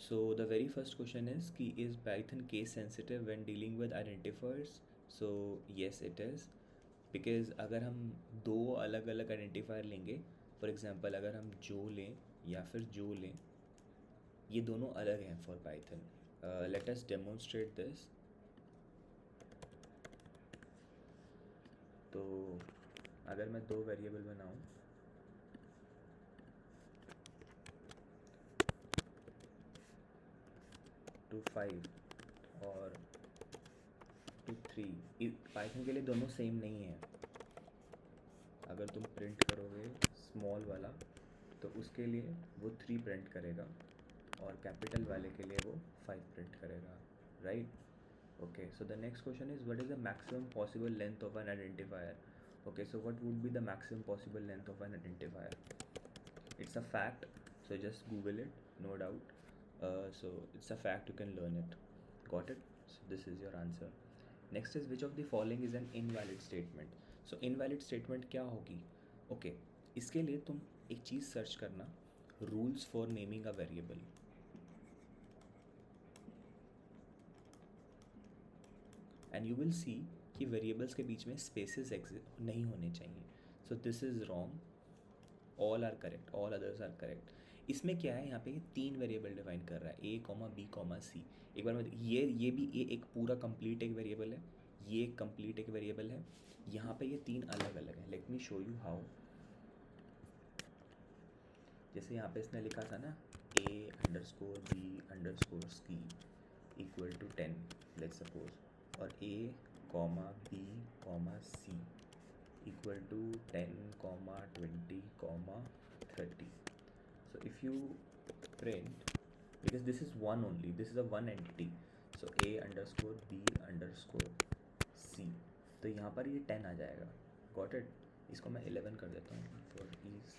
So the very first question is कि is Python case sensitive when dealing with identifiers? So yes it is, because अगर हम दो अलग अलग identifier लेंगे, फॉर एग्जांपल अगर हम जो लें या फिर जो लें, ये दोनों अलग हैं for Python. Let us demonstrate this. तो अगर मैं दो वेरिएबल बनाऊं, टू 5 और टू 3, पाइथन के लिए दोनों सेम नहीं है. अगर तुम प्रिंट करोगे स्मॉल वाला तो उसके लिए वो 3 प्रिंट करेगा और कैपिटल वाले के लिए वो 5 प्रिंट करेगा, right? Okay, so the next question is what is the maximum possible length of an identifier? Okay, so what would be the maximum possible length of an identifier? It's a fact, so just Google it, no doubt. So it's a fact, you can learn it. Got it? So this is your answer. Next is which of the following is an invalid statement? So invalid statement क्या होगी? Okay, इसके लिए तुम एक चीज़ search करना, rules for naming a variable. And you will see कि variables के बीच में स्पेसेस एग्जिस्ट नहीं होने चाहिए. So this is wrong. All are correct, all others are correct. इसमें क्या है, यहाँ पे ये 3 वेरिएबल डिफाइन कर रहा है, ए कॉमा बी कॉमा सी. एक बार मैं ये भी ये एक पूरा कंप्लीट एक वेरिएबल है, ये एक कंप्लीट एक वेरिएबल है. यहाँ पे ये 3 अलग अलग हैं. Let me show you how. जैसे यहाँ पे इसने लिखा था ना, a_b_c equal to 10 let's suppose, और a comma b comma c equal to 10 comma 20 comma 30. So if you print, because this is one only, this is a one entity, so a underscore b underscore c, तो यहाँ पर ये 10 आ जाएगा. Got it? इसको मैं 11 कर देता हूँ for ease.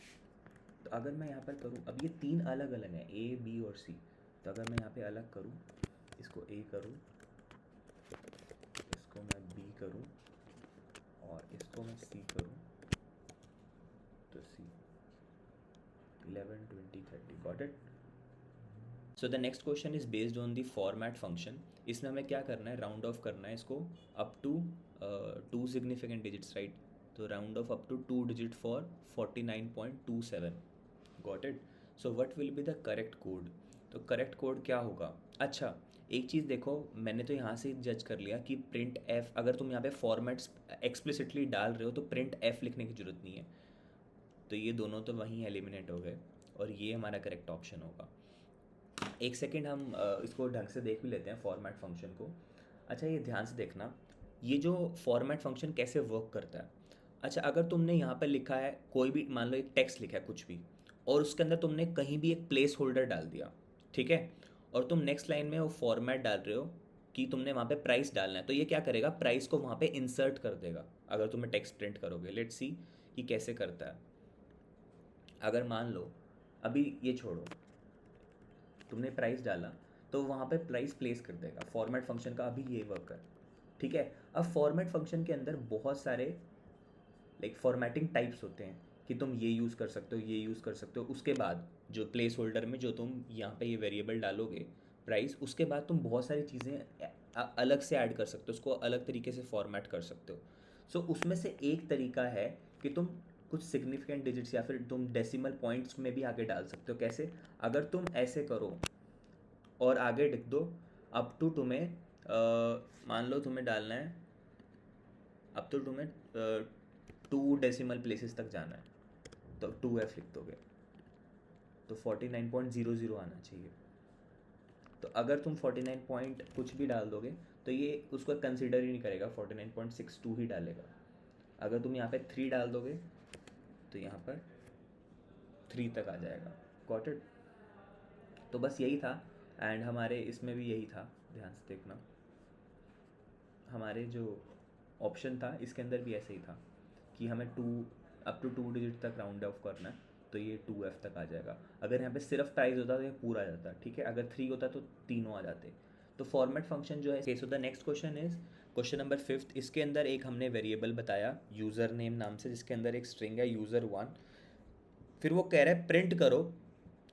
तो अगर मैं यहाँ पर करूँ, अब ये 3 अलग अलग हैं, a b और c. तो अगर मैं यहाँ पे अलग करूँ, इसको a करूँ, इसको मैं b करूँ और इसको मैं c करूँ, तो c 11 20 30. Got it? So the next question is based on the format function. इसमें हमें क्या करना है, राउंड ऑफ करना है इसको up to 2 significant digits, right? तो round off up to 2 digit for 49.27. Got it? So what will be the correct code? तो करेक्ट कोड क्या होगा? अच्छा, एक चीज़ देखो, मैंने तो यहाँ से जज कर लिया कि प्रिंट एफ, अगर तुम यहाँ पे फॉर्मेट्स एक्सप्लिसिटली डाल रहे हो तो प्रिंट एफ लिखने की ज़रूरत नहीं है. तो ये दोनों तो वहीं एलिमिनेट हो गए और ये हमारा करेक्ट ऑप्शन होगा. एक सेकेंड, हम इसको ढंग से देख भी लेते हैं फॉर्मेट फंक्शन को. अच्छा, ये ध्यान से देखना, ये जो फॉर्मेट फंक्शन कैसे वर्क करता है. अच्छा, अगर तुमने यहाँ पर लिखा है कोई भी, मान लो एक टेक्स्ट लिखा है कुछ भी, और उसके अंदर तुमने कहीं भी एक प्लेस होल्डर डाल दिया, ठीक है, और तुम नेक्स्ट लाइन में वो फॉर्मेट डाल रहे हो कि तुमने वहाँ पे प्राइस डालना है, तो ये क्या करेगा, प्राइस को वहाँ पे इंसर्ट कर देगा अगर तुम्हें टेक्स्ट प्रिंट करोगे. लेट्स सी कि कैसे करता है. अगर मान लो, अभी ये छोड़ो, तुमने प्राइस डाला तो वहाँ पे प्राइस प्लेस कर देगा. फॉर्मेट फंक्शन का अभी ये वर्क है, ठीक है. अब फॉर्मेट फंक्शन के अंदर बहुत सारे लाइक फॉर्मेटिंग टाइप्स होते हैं कि तुम ये यूज़ कर सकते हो, ये यूज़ कर सकते हो. उसके बाद जो प्लेस होल्डर में जो तुम यहाँ पे ये वेरिएबल डालोगे प्राइस, उसके बाद तुम बहुत सारी चीज़ें अलग से ऐड कर सकते हो, उसको अलग तरीके से फॉर्मेट कर सकते हो. सो उसमें से एक तरीका है कि तुम कुछ सिग्निफिकेंट डिजिट्स या फिर तुम डेसिमल पॉइंट्स में भी आगे डाल सकते हो. कैसे? अगर तुम ऐसे करो और आगे लिख दो अप टू तुम्हें मान लो तुम्हें डालना है अब तो तुम्हें 2 डेसिमल प्लेसेस तक जाना है, तो 2f लिख दोगे तो 49.00 आना चाहिए. तो अगर तुम 49 पॉइंट कुछ भी डाल दोगे तो ये उसको कंसिडर ही नहीं करेगा, 49.62 ही डालेगा. अगर तुम यहाँ पे 3 डाल दोगे तो यहाँ पर 3 तक आ जाएगा. Got it? तो बस यही था. एंड हमारे इसमें भी यही था, ध्यान से देखना, हमारे जो ऑप्शन था इसके अंदर भी ऐसे ही था कि हमें अप टू 2 डिजिट तक राउंड ऑफ करना है, तो ये 2f तक आ जाएगा. अगर यहाँ पे सिर्फ प्राइस होता तो ये पूरा आ जाता, ठीक है. अगर 3 होता तो तीनों आ जाते. तो फॉर्मेट फंक्शन जो है. So the next question is question number 5. इसके अंदर एक हमने वेरिएबल बताया यूज़र नेम नाम से, जिसके अंदर एक स्ट्रिंग है यूज़र 1. फिर वो कह रहा है प्रिंट करो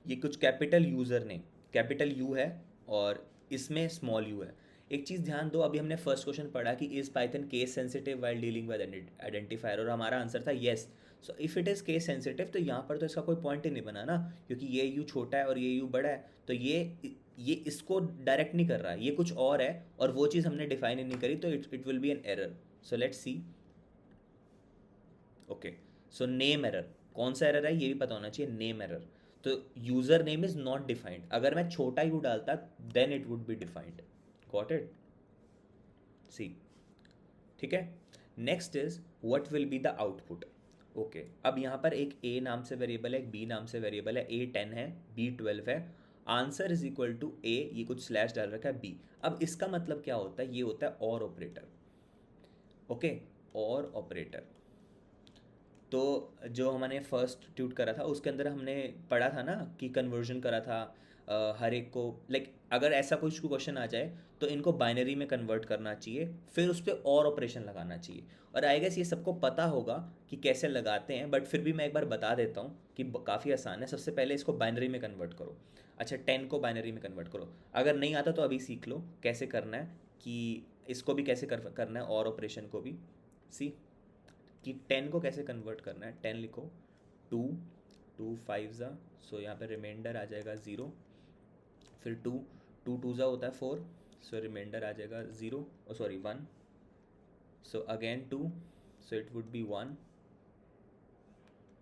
ये कुछ capital user name. Capital you है और इसमें स्मॉल यू है। एक चीज़ ध्यान दो, अभी हमने फर्स्ट क्वेश्चन पढ़ा कि is Python case sensitive while dealing with identifier, और हमारा आंसर था yes. So if it is case sensitive तो यहाँ पर तो इसका कोई पॉइंट ही नहीं बना ना, क्योंकि ये यू छोटा है और ये यू बड़ा है, तो ये इसको डायरेक्ट नहीं कर रहा, ये कुछ और है, और वो चीज़ हमने डिफाइन ही नहीं करी, तो it will be an error. So let's see. Okay, so name error, कौन सा एरर है ये भी पता होना चाहिए, नेम एरर। तो user name is not defined, अगर मैं छोटा यू डालता then it would be defined. Got it? See, ठीक है। Next is what will be the output. Okay, अब यहाँ पर एक ए नाम से वेरिएबल है, एक बी नाम से वेरिएबल है, ए 10 है, बी 12 है, आंसर इज इक्वल टू ए, ये कुछ स्लैश डाल रखा है बी। अब इसका मतलब क्या होता है, ये होता है और ऑपरेटर। ओके, और ऑपरेटर, तो जो हमने फर्स्ट ट्यूट करा था उसके अंदर हमने पढ़ा था ना कि कन्वर्जन करा था हर एक को, लाइक अगर ऐसा कुछ क्वेश्चन आ जाए तो इनको बाइनरी में कन्वर्ट करना चाहिए, फिर उस पर और ऑपरेशन लगाना चाहिए। और आई गेस ये सबको पता होगा कि कैसे लगाते हैं, बट फिर भी मैं एक बार बता देता हूँ कि काफ़ी आसान है। सबसे पहले इसको बाइनरी में कन्वर्ट करो। अच्छा, 10 को बाइनरी में कन्वर्ट करो, अगर नहीं आता तो अभी सीख लो कैसे करना है, कि इसको भी कैसे करना है और ऑपरेशन को भी। सी, कि 10 को कैसे कन्वर्ट करना है। 10 लिखो, 2, 2 5 ज़ा, सो यहाँ पे रिमाइंडर आ जाएगा 0, फिर 2, 2 2 ज़ा होता है 4, सो रिमाइंडर आ जाएगा 0, sorry 1, so again 2, so it would be 1,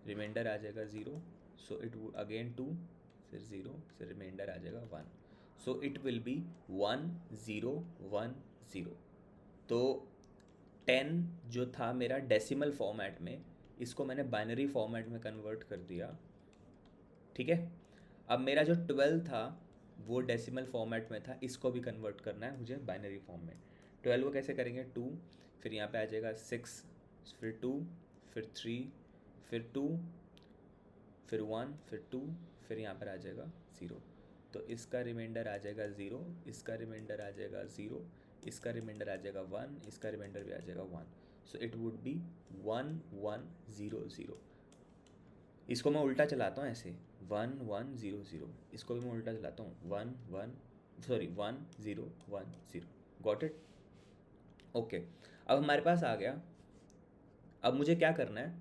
reminder आ जाएगा 0, सो इट वुड अगेन 2, फिर 0, फिर रिमाइंडर आ जाएगा 1, सो इट विल बी 1 0 1 0। तो 10 जो था मेरा डेसिमल फॉर्मेट में, इसको मैंने बाइनरी फॉर्मेट में कन्वर्ट कर दिया, ठीक है। अब मेरा जो 12 था वो डेसिमल फॉर्मेट में था, इसको भी कन्वर्ट करना है मुझे बाइनरी फॉर्म में। 12 को कैसे करेंगे, 2, फिर यहाँ पे आ जाएगा 6, फिर 2, फिर 3, फिर 2, फिर 1, फिर 2, फिर यहाँ पर आ जाएगा 0। तो इसका रिमाइंडर आ जाएगा 0, इसका रिमाइंडर आ जाएगा 0, इसका रिमाइंडर आ जाएगा 1, इसका रिमाइंडर भी आ जाएगा 1, सो इट वुड बी 1 1 0 0। इसको मैं उल्टा चलाता हूँ ऐसे, 1 1 0 0, इसको भी मैं उल्टा चलाता हूँ, 1 1 सॉरी 1 0 1 0। Got it? ओके, अब हमारे पास आ गया। अब मुझे क्या करना है,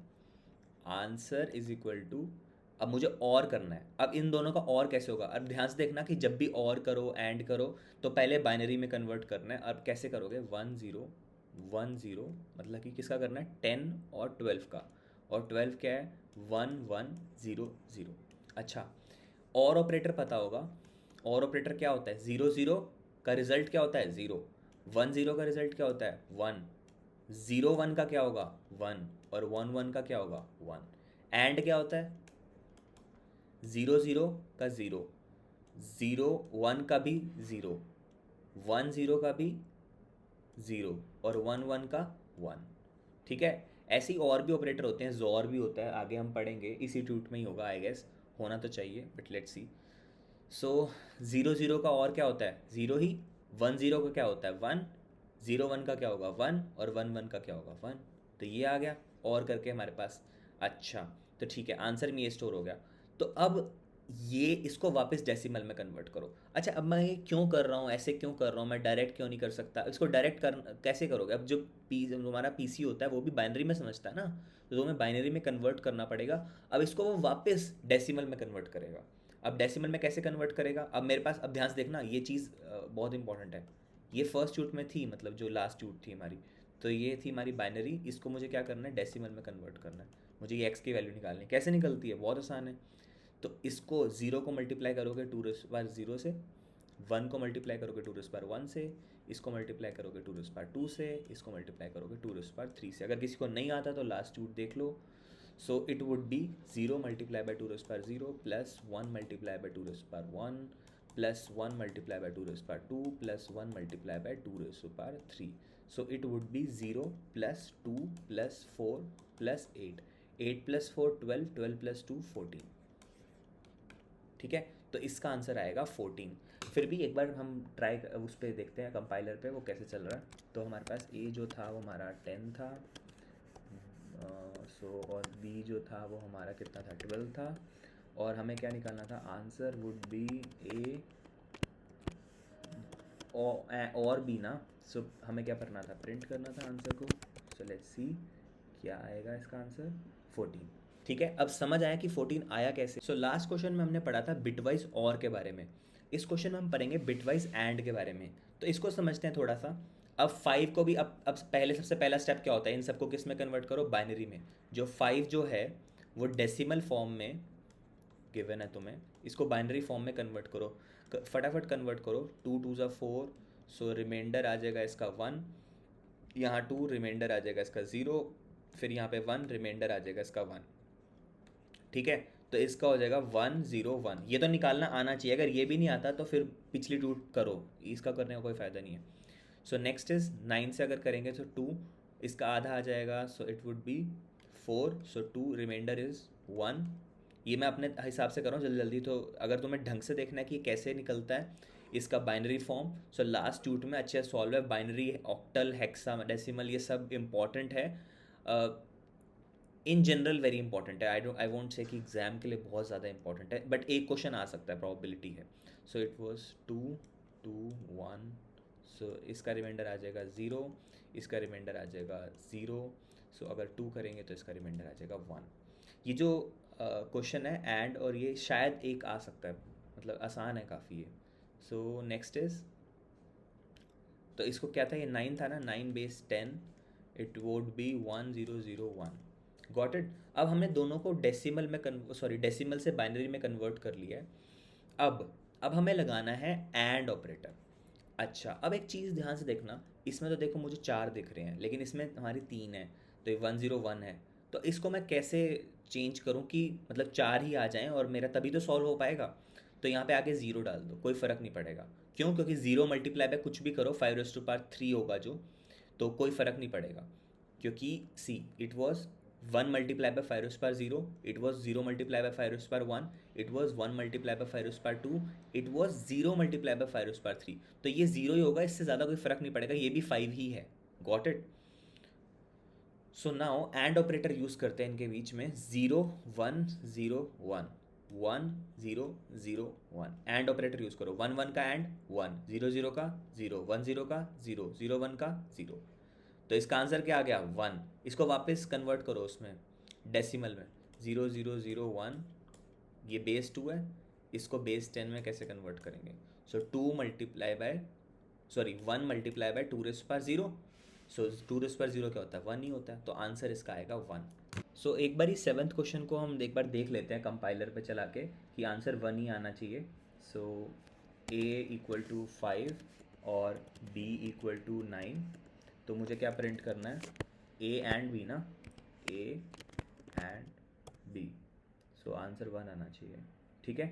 आंसर इज इक्वल टू, अब मुझे और करना है। अब इन दोनों का और कैसे होगा, अब ध्यान से देखना कि जब भी और करो, एंड करो, तो पहले बाइनरी में कन्वर्ट करना है। अब कैसे करोगे, 1 0 1 0, मतलब कि किसका करना है, 10 और 12 का, और 12 क्या है, 1 1 0 0। अच्छा, और ऑपरेटर पता होगा, और ऑपरेटर क्या होता है, 0 0 का रिजल्ट क्या होता है, 0, 1 0 का रिजल्ट क्या होता है, 1, 0 1 का क्या होगा, 1, और 1 1 का क्या होगा, 1। एंड क्या होता है, 0 0 का 0, 0 1 का भी 0, 1 0 का भी 0, और 1 1 का 1। ठीक है, ऐसे ही और भी ऑपरेटर होते हैं, जोर भी होता है, आगे हम पढ़ेंगे, इसी ट्यूट में ही होगा आई गेस, होना तो चाहिए, बट लेट्स सी। सो 0 0 का और क्या होता है, 0 ही, 1 0 का क्या होता है, 1, 0 1 का क्या होगा, 1, और 1 1 का क्या होगा, 1। तो ये आ गया और करके हमारे पास। अच्छा, तो ठीक है, आंसर में ये स्टोर हो गया। तो अब ये इसको वापस डेसिमल में कन्वर्ट करो। अच्छा, अब मैं ये क्यों कर रहा हूँ, ऐसे क्यों कर रहा हूँ, मैं डायरेक्ट क्यों नहीं कर सकता, इसको डायरेक्ट कर कैसे करोगे। अब जो हमारा पीसी होता है वो भी बाइनरी में समझता है ना, तो तुम्हें बाइनरी में कन्वर्ट करना पड़ेगा। अब इसको वो वापस डेसिमल में कन्वर्ट करेगा। अब डेसिमल में कैसे कन्वर्ट करेगा, अब मेरे पास, अब ध्यान से देखना, ये चीज़ बहुत इंपॉर्टेंट है। ये फर्स्ट ट्यूट में थी, मतलब जो लास्ट ट्यूट थी हमारी, तो ये थी हमारी बाइनरी, इसको मुझे क्या करना है, डेसिमल में कन्वर्ट करना है। मुझे ये एक्स की वैल्यू निकालनी है, कैसे निकलती है, बहुत आसान है। तो इसको 0 को मल्टीप्लाई करोगे 2 रेज़ पावर 0 से, 1 को मल्टीप्लाई करोगे 2 रेज़ पावर 1 से, इसको मल्टीप्लाई करोगे 2 रेज़ पावर 2 से, इसको मल्टीप्लाई करोगे 2 रेज़ पावर 3 से। अगर किसी को नहीं आता तो लास्ट ट्यूट देख लो। So it would be 0 multiplied by 2 raised power 0 plus 1 multiplied by 2 raised power 1 plus 1 multiplied by 2 raised power 2 plus 1 multiplied by 2 raised to power 3. So it would be 0 plus 2 plus 4 plus 8. 8 plus 4 12, 12 plus 2 14. ठीक है, तो इसका answer आएगा 14। फिर भी एक बार हम try उस पर देखते हैं कंपाइलर पे वो कैसे चल रहा है। तो हमारे पास ए जो था वो हमारा 10 था, और बी जो था वो हमारा कितना था, 12 था, और हमें क्या निकालना था, आंसर वुड बी ए और बी ना, सो हमें क्या करना था, प्रिंट करना था आंसर को। सो लेट्स सी क्या आएगा इसका आंसर, 14। ठीक है, अब समझ आया कि 14 आया कैसे। सो लास्ट क्वेश्चन में हमने पढ़ा था बिटवाइज और के बारे में, इस क्वेश्चन में हम पढ़ेंगे बिटवाइज एंड के बारे में। तो इसको समझते हैं थोड़ा सा। अब 5 को भी अब पहले सबसे पहला स्टेप क्या होता है, इन सबको किस में कन्वर्ट करो, बाइनरी में। जो 5 जो है वो डेसिमल फॉर्म में गिवन है तुम्हें, इसको बाइनरी फॉर्म में कन्वर्ट करो, फटाफट कन्वर्ट करो। 2 2 ज़ा 4, सो रिमाइंडर आ जाएगा इसका 1, यहाँ 2 रिमाइंडर आ जाएगा इसका 0, फिर यहाँ पे 1 रिमाइंडर आ जाएगा इसका 1। ठीक है, तो इसका हो जाएगा 1 0 1। ये तो निकालना आना चाहिए, अगर ये भी नहीं आता तो फिर पिछली 2 करो, इसका करने का कोई फ़ायदा नहीं है। सो नेक्स्ट इज 9 से अगर करेंगे तो 2, इसका आधा आ जाएगा, so it would be 4, so 2 reminder is 1। ये मैं अपने हिसाब से कर रहा हूँ जल्दी जल्दी, तो अगर तुम्हें ढंग से देखना है कि कैसे निकलता है इसका बाइनरी फॉर्म, सो लास्ट 2 में अच्छे से सॉल्व है। बाइनरी, ऑक्टल, हेक्सा डेसिमल, ये सब इम्पॉर्टेंट है, इन जनरल वेरी इंपॉर्टेंट है। आई वोंट से कि एग्जाम के लिए बहुत ज़्यादा इंपॉर्टेंट है, बट एक क्वेश्चन आ सकता है, प्रोबेबिलिटी है। सो इट वाज 2 2 1, सो इसका रिमाइंडर आ जाएगा 0, इसका रिमाइंडर आ जाएगा 0, सो अगर 2 करेंगे तो इसका रिमाइंडर आ जाएगा 1। ये जो क्वेश्चन है एंड और ये शायद एक आ सकता है, मतलब आसान है काफ़ी ये। सो नेक्स्ट इज, तो इसको क्या था, ये 9 था ना, 9 base 10, it would be 1 0 0 1। Got it. अब हमने दोनों को डेसिमल में डेसिमल से बाइनरी में कन्वर्ट कर लिया है। अब हमें लगाना है एंड ऑपरेटर। अच्छा, अब एक चीज़ ध्यान से देखना, इसमें तो देखो मुझे 4 दिख रहे हैं, लेकिन इसमें हमारी 3 है, तो ये 1 0 1 है। तो इसको मैं कैसे चेंज करूँ कि मतलब 4 ही आ जाएं और मेरा तभी तो सॉल्व हो पाएगा। तो यहाँ पे आके 0 डाल दो, कोई फ़र्क नहीं पड़ेगा। क्यों? क्योंकि 0 मल्टीप्लाई बाय कुछ भी करो 5⁻³ होगा जो, तो कोई फ़र्क नहीं पड़ेगा। क्योंकि see it was 1 multiply bye 5⁻0, it was 0 multiply bye 5⁻1, it was 1 multiply bye 5⁻2, it was 0 multiply bye 5⁻3। तो ये 0 ही होगा, इससे ज़्यादा कोई फ़र्क नहीं पड़ेगा, ये भी 5 ही है। Got it. So now and operator use करते हैं इनके बीच में, 0 1 0 1 1 0 0 1। एंड ऑपरेटर यूज़ करो, 1 1 का एंड 1, 0 0 का 0, 1 0 का 0, 0 1 का 0। तो इसका आंसर क्या आ गया, 1। इसको वापस कन्वर्ट करो उसमें डेसिमल में, 0 0 0 1, ये बेस 2 है, इसको बेस 10 में कैसे कन्वर्ट करेंगे। सो 1 मल्टीप्लाई बाय 2⁻0, सो 2⁻0 क्या होता है, 1 ही होता है, तो आंसर इसका आएगा 1। सो एक बार ही 7th क्वेश्चन को हम एक बार देख लेते हैं कंपाइलर पे चला के कि आंसर 1 ही आना चाहिए। सो a = 5 और b = 9, तो मुझे क्या प्रिंट करना है, a एंड b ना, a and b, so answer 1 आना चाहिए। ठीक है,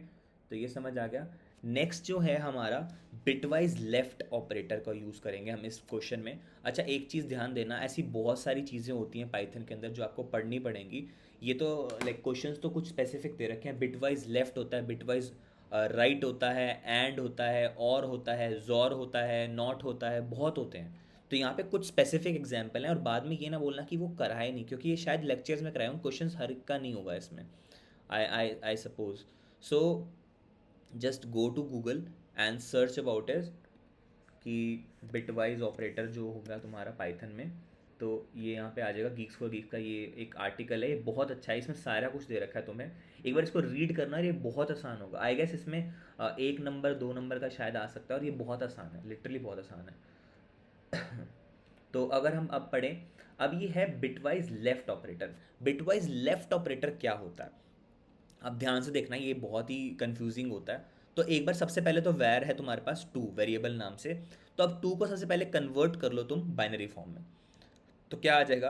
तो ये समझ आ गया। नेक्स्ट जो है हमारा बिटवाइज लेफ्ट ऑपरेटर का यूज़ करेंगे हम इस क्वेश्चन में। अच्छा, एक चीज़ ध्यान देना, ऐसी बहुत सारी चीज़ें होती हैं पाइथन के अंदर जो आपको पढ़नी पड़ेंगी। ये तो लाइक क्वेश्चंस तो कुछ स्पेसिफिक दे रखे हैं, बिटवाइज लेफ्ट होता है, बिटवाइज राइट होता है, एंड होता है, और होता है, जॉर होता है, नॉट होता है, बहुत होते हैं। तो यहाँ पे कुछ स्पेसिफिक एग्जाम्पल हैं, और बाद में ये ना बोलना कि वो कराए नहीं, क्योंकि ये शायद लेक्चर्स में कराए हूँ, क्वेश्चन हर एक का नहीं होगा इसमें, I suppose. So just go to Google and search about it कि बिटवाइज ऑपरेटर जो होगा तुम्हारा पाइथन में, तो ये यहाँ पे आ जाएगा। गीक्स फॉर गीक्स का ये एक आर्टिकल है, ये बहुत अच्छा है, इसमें सारा कुछ दे रखा है तुम्हें। एक बार इसको रीड करना, ये बहुत आसान होगा। आई गेस इसमें 1 नंबर 2 नंबर का शायद आ सकता है, और ये बहुत आसान है, लिटरली बहुत आसान है। तो अगर हम अब पढ़ें, अब ये है bitwise left operator. Bitwise left operator क्या होता है, अब ध्यान से देखना, ये बहुत ही कंफ्यूजिंग होता है। तो एक बार सबसे पहले तो वैर है तुम्हारे पास 2 वेरिएबल नाम से, तो अब 2 को सबसे पहले कन्वर्ट कर लो तुम बाइनरी फॉर्म में, तो क्या आ जाएगा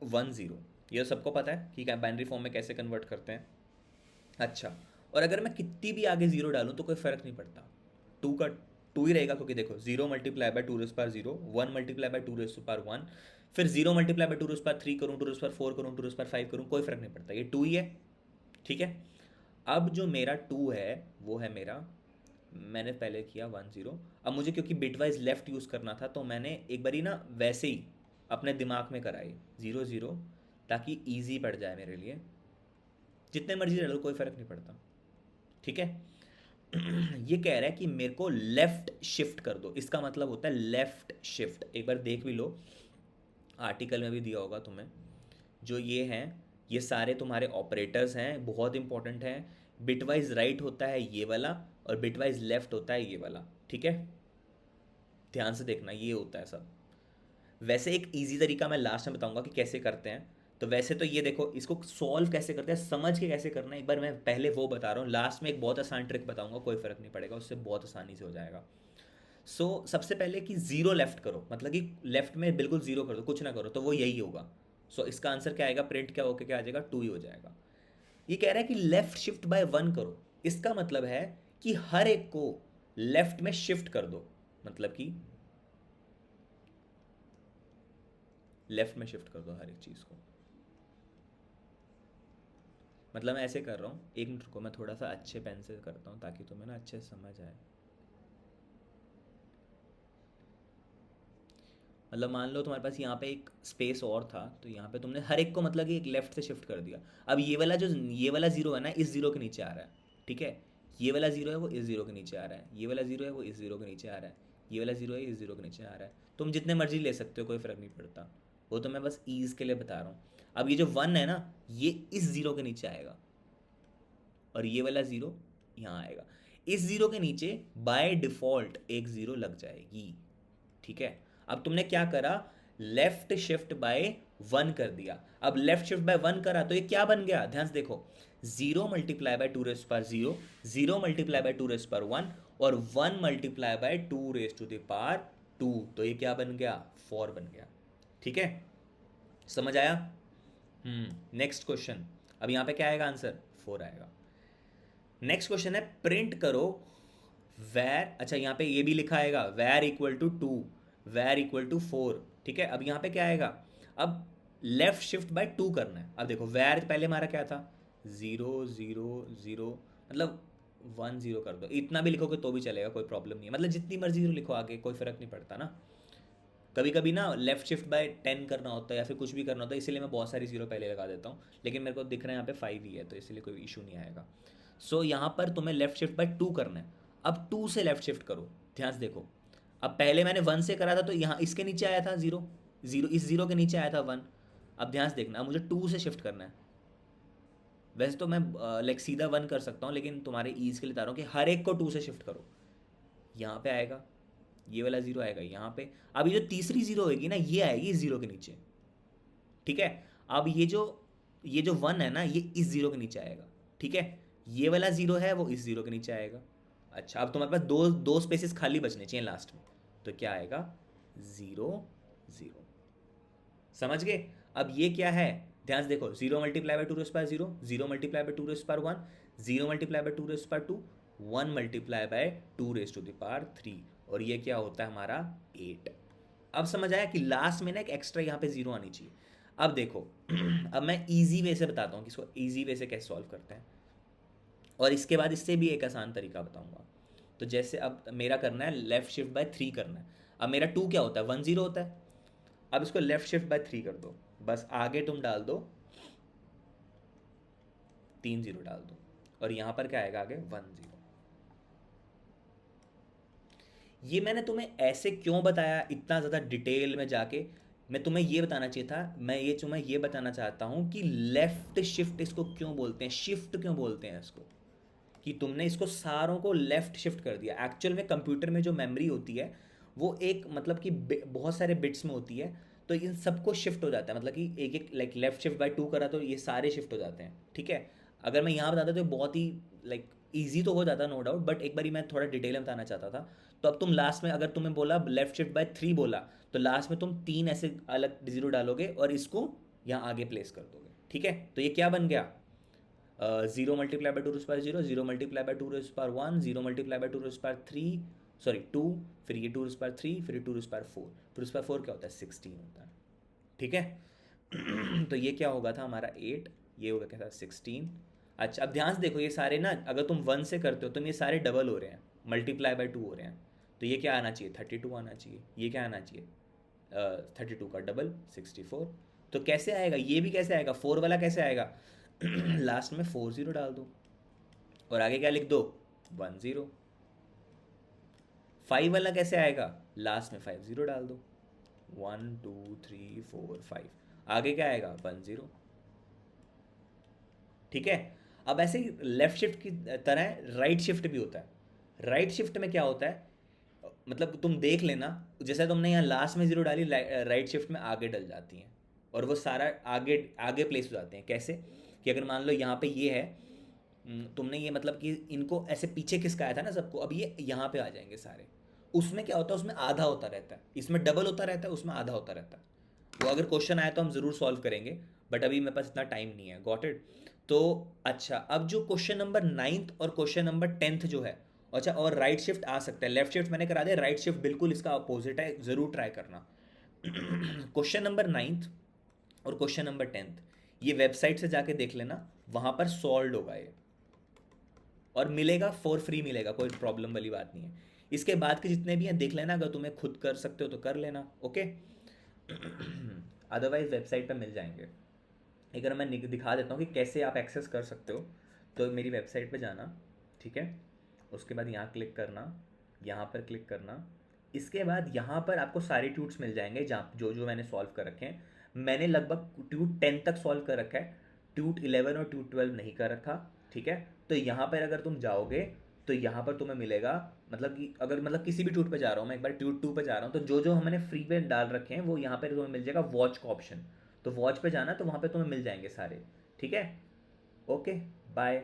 1 0। ये सबको पता है कि बाइनरी फॉर्म में कैसे कन्वर्ट करते हैं। अच्छा, और अगर मैं कितनी भी आगे 0 डालूँ तो कोई फ़र्क नहीं पड़ता, 2 का 2 ही रहेगा, क्योंकि देखो 0 मल्टीप्लाई बाय 2⁻0, 1 मल्टीप्लाई बाय 2⁻1, फिर 0 मल्टीप्लाई बाय 2⁻3 करूँ, 2⁻4 करूँ, 2⁻5 करूँ, कोई फ़र्क नहीं पड़ता, ये 2 ही है। ठीक है, अब जो मेरा 2 है वो है मेरा, मैंने पहले किया 1 0, अब मुझे क्योंकि बिटवाइज लेफ्ट यूज़ करना था, तो मैंने एक बारी ना वैसे ही अपने दिमाग में कराई 0 0, ताकि ईजी पड़ जाए मेरे लिए। जितने मर्जी डालो कोई फ़र्क नहीं पड़ता। ठीक है, ये कह रहा है कि मेरे को लेफ्ट शिफ्ट कर दो, इसका मतलब होता है लेफ्ट शिफ्ट। एक बार देख भी लो, आर्टिकल में भी दिया होगा तुम्हें। जो ये हैं, ये सारे तुम्हारे ऑपरेटर्स हैं, बहुत इंपॉर्टेंट हैं। बिटवाइज राइट होता है ये वाला, और बिटवाइज लेफ्ट होता है ये वाला, ठीक है। ध्यान से देखना, ये होता है सब। वैसे एक इजी तरीका मैं लास्ट में बताऊंगा कि कैसे करते हैं। तो वैसे तो ये देखो, इसको सॉल्व कैसे करते हैं, समझ के कैसे करना है, एक बार मैं पहले वो बता रहा हूँ। लास्ट में एक बहुत आसान ट्रिक बताऊंगा, कोई फ़र्क नहीं पड़ेगा, उससे बहुत आसानी से हो जाएगा। सबसे पहले कि ज़ीरो लेफ्ट करो, मतलब कि लेफ्ट में बिल्कुल ज़ीरो कर दो, कुछ ना करो, तो वो यही होगा। इसका आंसर क्या आएगा, प्रिंट क्या होकर क्या आ जाएगा, 2 ही हो जाएगा। ये कह रहा है कि लेफ्ट शिफ्ट बाय 1 करो, इसका मतलब है कि हर एक को लेफ्ट में शिफ्ट कर दो, मतलब कि लेफ्ट में शिफ्ट कर दो हर एक चीज़ को। मतलब मैं ऐसे कर रहा हूँ, एक मिनट रुको, मैं थोड़ा सा अच्छे पेन से करता हूँ ताकि तुम्हें ना अच्छे से समझ आए। मतलब मान लो तुम्हारे पास यहाँ पे एक स्पेस और था, तो यहाँ पे तुमने हर एक को मतलब कि एक लेफ्ट से शिफ्ट कर दिया। अब ये वाला ज़ीरो है ना, इस ज़ीरो के नीचे आ रहा है, ठीक है। ये वाला ज़ीरो है वो इस ज़ीरो के नीचे आ रहा है, ये वाला ज़ीरो है वो इस ज़ीरो के नीचे आ रहा है, ये वाला ज़ीरो है इस ज़ीरो के नीचे आ रहा है। तुम जितने मर्जी ले सकते हो, कोई फ़र्क नहीं पड़ता। वो तो मैं बस ईज़ के लिए बता रहा हूँ। अब ये जो 1 है ना, ये इस ज़ीरो के नीचे आएगा, और ये वाला ज़ीरो यहाँ आएगा। इस ज़ीरो के नीचे बाय डिफ़ॉल्ट एक ज़ीरो लग जाएगी, ठीक है। अब तुमने क्या करा, लेफ्ट शिफ्ट बाय 1 कर दिया। अब लेफ्ट शिफ्ट बाय 1 करा तो ये क्या बन गया, ध्यान से देखो। 0 मल्टीप्लाई बाय 2 रेज पर 0, 0 मल्टीप्लाई बाय 2 रेज पर 1, और 1 multiply by 2 raise to the power 2, तो ये क्या बन गया, 4 बन गया, ठीक है। समझ आया। Next question. अब यहाँ पे क्या आएगा आंसर, 4 आएगा। नेक्स्ट क्वेश्चन है, प्रिंट करो वैर, अच्छा यहाँ पे ये भी लिखा आएगा, वैर इक्वल टू 2, वैर इक्वल टू 4, ठीक है। अब यहाँ पे क्या आएगा, अब लेफ्ट शिफ्ट बाय 2 करना है। अब देखो, वैर पहले हमारा क्या था, 0 0 0, मतलब 1 0 कर दो, इतना भी लिखोगे तो भी चलेगा, कोई प्रॉब्लम नहीं है। मतलब जितनी मर्जी जीरो लिखो आगे, कोई फ़र्क नहीं पड़ता ना। कभी कभी ना लेफ्ट शिफ्ट बाय 10 करना होता है, या फिर कुछ भी करना होता है, इसीलिए मैं बहुत सारी जीरो पहले लगा देता हूँ। लेकिन मेरे को दिख रहा है यहाँ पे 5 ही है, तो इसलिए कोई इशू नहीं आएगा। यहाँ पर तुम्हें लेफ्ट शिफ्ट बाय 2 करना है। अब 2 से लेफ्ट शिफ्ट करो, ध्यान से देखो। अब पहले मैंने 1 से करा था, तो यहाँ इसके नीचे आया था 0, 0 इस 0 के नीचे आया था 1। अब ध्यान से देखना, अब मुझे 2 से शिफ्ट करना है। वैसे तो मैं लाइक सीधा 1 कर सकता हूँ, लेकिन तुम्हारे ईज के लिए बता रहा हूँ कि हर एक को 2 से शिफ्ट करो। यहाँ पे आएगा, ये वाला 0 आएगा यहाँ पे। अब ये जो तीसरी 0 होगी ना, ये आएगी इस 0 के नीचे, ठीक है। अब ये जो 1 है ना, ये इस 0 के नीचे आएगा, ठीक है। ये वाला 0 है वो इस 0 के नीचे आएगा। अच्छा, अब तुम्हारे पास दो दो स्पेसेस खाली बचने चाहिए लास्ट में, तो क्या आएगा, 0 0। समझ गए। अब ये क्या है, ध्यान से देखो, 0 multiply by 2 raise power 0, 0 multiply by 2 raise power 1, 0 multiply by 2 raise power 2, 1 multiply by 2 raise to the power 3, और ये क्या होता है हमारा 8। अब समझ आया कि लास्ट में ना एक एक्स्ट्रा यहाँ पे 0 आनी चाहिए। अब देखो अब मैं इजी वे से बताता हूँ कि इसको इजी वे से कैसे सॉल्व करते हैं, और इसके बाद इससे भी एक आसान तरीका बताऊंगा। तो जैसे अब मेरा करना है लेफ्ट शिफ्ट बाय 3 करना है। अब मेरा 2 क्या होता है, 1 0 होता है। अब इसको लेफ्ट शिफ्ट बाय 3 कर दो, बस आगे तुम डाल दो 3 0 डाल दो, और यहाँ पर क्या आएगा आगे 1 0। ये मैंने तुम्हें ऐसे क्यों बताया इतना ज़्यादा डिटेल में जाके, मैं तुम्हें ये बताना चाहिए था, मैं ये तुम्हें ये बताना चाहता हूँ कि लेफ़्ट शिफ्ट इसको क्यों बोलते हैं, शिफ्ट क्यों बोलते हैं इसको, कि तुमने इसको सारों को लेफ़्ट शिफ्ट कर दिया। एक्चुअल में कंप्यूटर में जो मेमोरी होती है वो एक मतलब कि बहुत सारे बिट्स में होती है, तो इन सबको शिफ्ट हो जाता है, मतलब कि एक एक लाइक लेफ्ट शिफ्ट बाय 2 करा तो ये सारे शिफ्ट हो जाते हैं, ठीक है। अगर मैं यहाँ बताता तो बहुत ही लाइक ईजी तो हो जाता नो डाउट, बट एक बारी मैं थोड़ा डिटेल में बताना चाहता था। तो अब तुम लास्ट में अगर तुम्हें बोला लेफ्ट शिफ्ट बाय 3 बोला, तो लास्ट में तुम 3 ऐसे अलग जीरो डालोगे और इसको यहाँ आगे प्लेस कर दोगे, ठीक है। तो ये क्या बन गया, 0 multiply by 2 raise power 0, 0 multiply by 2 raise power 1, 0 multiply by 2 raise power 3, sorry 2, फिर ये 2 रेज़ पावर 3, फिर 2 रेज़ पावर 4, 2 रेज़ पावर 4 क्या होता है 16 होता है, ठीक है। तो ये क्या होगा था हमारा 8, ये होगा क्या था 16। अच्छा, अब ध्यान से देखो, ये सारे ना अगर तुम 1 से करते हो तो ये सारे डबल हो रहे हैं, मल्टीप्लाई बाय 2 हो रहे हैं, तो ये क्या आना चाहिए 32 आना चाहिए, ये क्या आना चाहिए 32 का डबल 64। तो कैसे आएगा, ये भी कैसे आएगा, 4 वाला कैसे आएगा लास्ट में 4 0 डाल दो, और आगे क्या लिख दो 10। 5 वाला कैसे आएगा, लास्ट में 50 डाल दो, 1 2 3 4 5, आगे क्या आएगा 10। ठीक है। अब ऐसे ही लेफ्ट शिफ्ट की तरह राइट शिफ्ट भी होता है। राइट शिफ्ट में क्या होता है, मतलब तुम देख लेना, जैसे तुमने यहाँ लास्ट में जीरो डाली, राइट शिफ्ट में आगे डल जाती हैं और वो सारा आगे आगे प्लेस हो जाते हैं। कैसे कि अगर मान लो यहाँ पे ये है, तुमने ये मतलब कि इनको ऐसे पीछे खिसकाया था ना सबको, अब ये यहाँ पे आ जाएंगे सारे। उसमें क्या होता है, उसमें आधा होता रहता है, इसमें डबल होता रहता है, उसमें आधा होता रहता है। वो अगर क्वेश्चन आया तो हम ज़रूर सॉल्व करेंगे, बट अभी मेरे पास इतना टाइम नहीं है। Got it. तो अच्छा, अब जो क्वेश्चन नंबर 9th और क्वेश्चन नंबर 10th जो है, अच्छा, और राइट शिफ्ट आ सकता है, लेफ्ट शिफ्ट मैंने करा दिया, राइट शिफ्ट बिल्कुल इसका अपोजिट है, ज़रूर ट्राई करना। क्वेश्चन नंबर 9th और क्वेश्चन नंबर 10th ये वेबसाइट से जाके देख लेना, वहाँ पर सॉल्व होगा ये, और मिलेगा फॉर फ्री मिलेगा, कोई प्रॉब्लम वाली बात नहीं है। इसके बाद के जितने भी हैं देख लेना, अगर तुम्हें खुद कर सकते हो तो कर लेना, ओके। अदरवाइज वेबसाइट पर मिल जाएंगे। अगर मैं दिखा देता हूँ कि कैसे आप एक्सेस कर सकते हो, तो मेरी वेबसाइट पे जाना, ठीक है। उसके बाद यहाँ क्लिक करना, यहाँ पर क्लिक करना। इसके बाद यहाँ पर आपको सारे ट्यूट्स मिल जाएंगे, जहाँ जो जो मैंने सॉल्व कर रखे हैं। मैंने लगभग ट्यूट 10 तक सॉल्व कर रखा है, ट्यूट 11 और ट्यूट 12 नहीं कर रखा, ठीक है। तो यहाँ पर अगर तुम जाओगे तो यहाँ पर तुम्हें मिलेगा, मतलब कि अगर मतलब किसी भी ट्यूट पे जा रहा हूँ मैं, एक बार ट्यूट 2 पे जा रहा हूँ, तो जो जो हमने फ्री पे डाल रखे हैं वो यहाँ पर तुम्हें मिल जाएगा वॉच का ऑप्शन। तो वॉच पे जाना, तो वहाँ पे तुम्हें मिल जाएंगे सारे, ठीक है। Okay, bye.